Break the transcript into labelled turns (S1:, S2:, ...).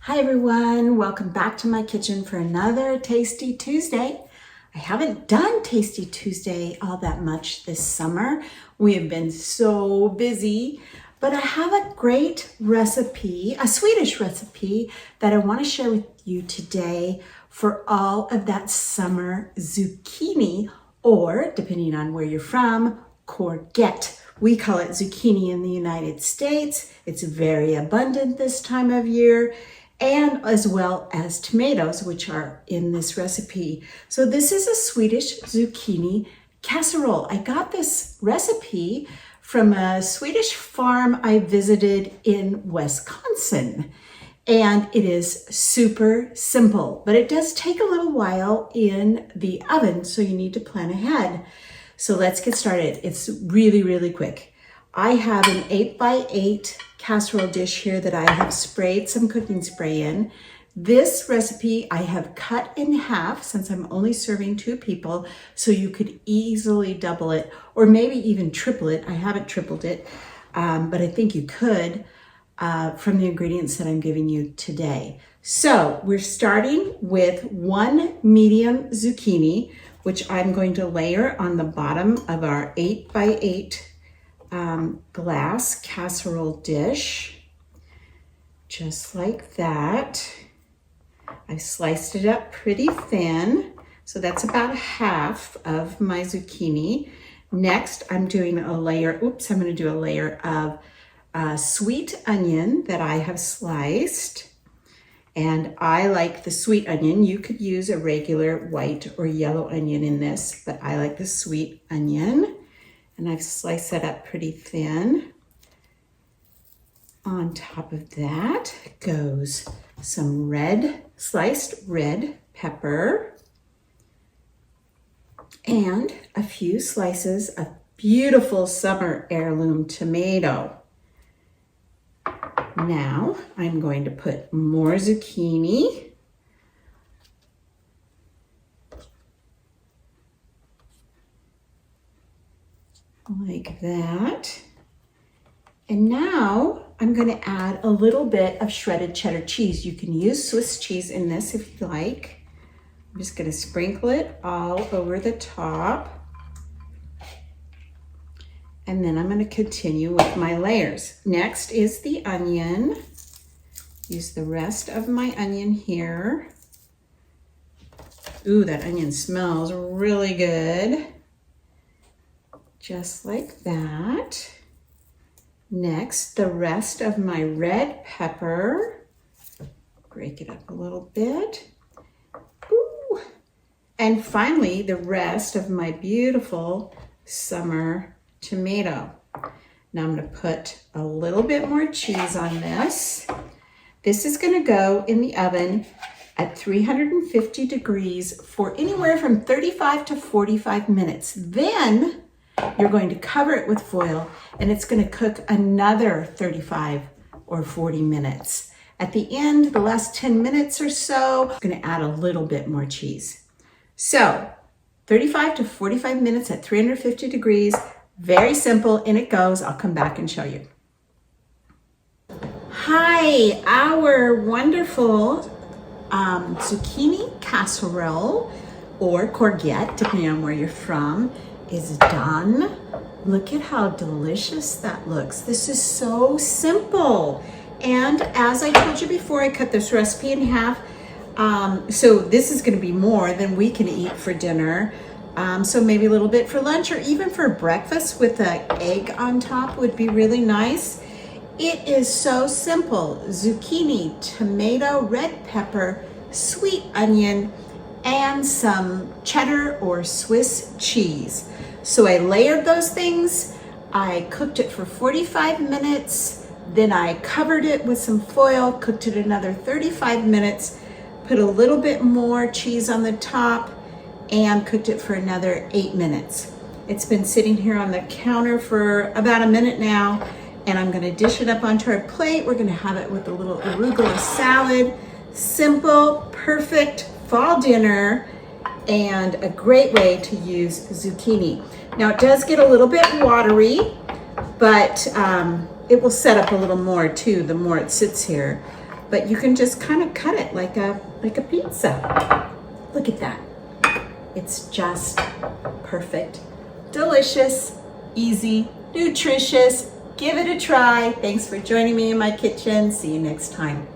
S1: Hi everyone, welcome back to my kitchen for another Tasty Tuesday. I haven't done Tasty Tuesday all that much this summer. We have been so busy, but I have a great recipe, a Swedish recipe that I want to share with you today for all of that summer zucchini, or depending on where you're from, courgette. We call it zucchini in the United States. It's very abundant this time of year, and as well as tomatoes, which are in this recipe. So this is a Swedish zucchini casserole. I got this recipe from a Swedish farm I visited in Wisconsin. And it is super simple, but it does take a little while in the oven, so you need to plan ahead. So let's get started. It's really, really quick. I have an 8x8 casserole dish here that I have sprayed some cooking spray in. This recipe I have cut in half since I'm only serving 2 people, so you could easily double it or maybe even triple it. I haven't tripled it, but I think you could from the ingredients that I'm giving you today. So we're starting with 1 medium zucchini, which I'm going to layer on the bottom of our 8x8 glass casserole dish, just like that. I've sliced it up pretty thin, so that's about half of my zucchini. Next, I'm doing a layer, I'm gonna do a layer of sweet onion that I have sliced. And I like the sweet onion. You could use a regular white or yellow onion in this, but I like the sweet onion. And I've sliced that up pretty thin. On top of that goes some sliced red pepper and a few slices of beautiful summer heirloom tomato. Now I'm going to put more zucchini. Like that. And now I'm going to add a little bit of shredded cheddar cheese. You can use Swiss cheese in this if you like. I'm just going to sprinkle it all over the top. And then I'm going to continue with my layers. Next is the onion. Use the rest of my onion here. Ooh, that onion smells really good. Just like that. Next, the rest of my red pepper. Break it up a little bit. Ooh. And finally, the rest of my beautiful summer tomato. Now I'm going to put a little bit more cheese on this. This is going to go in the oven at 350 degrees for anywhere from 35 to 45 minutes. Then you're going to cover it with foil and it's going to cook another 35 or 40 minutes. At the end, the last 10 minutes or so, I'm going to add a little bit more cheese. So 35 to 45 minutes at 350 degrees. Very simple, and it goes. I'll come back and show you. Hi, our wonderful zucchini casserole, or courgette, depending on where you're from, is done. Look at how delicious that looks. This is so simple. And as I told you before, I cut this recipe in half. So this is going to be more than we can eat for dinner. So maybe a little bit for lunch or even for breakfast with an egg on top would be really nice. It is so simple. Zucchini, tomato, red pepper, sweet onion, and some cheddar or Swiss cheese. So I layered those things. I cooked it for 45 minutes. Then I covered it with some foil, cooked it another 35 minutes, put a little bit more cheese on the top, and cooked it for another 8 minutes. It's been sitting here on the counter for about a minute now, and I'm gonna dish it up onto our plate. We're gonna have it with a little arugula salad. Simple, perfect fall dinner, and a great way to use zucchini. Now it does get a little bit watery, but it will set up a little more too the more it sits here. but you can just kind of cut it like a pizza. Look at that. It's just perfect, delicious, easy, nutritious. Give it a try. Thanks for joining me in my kitchen. See you next time.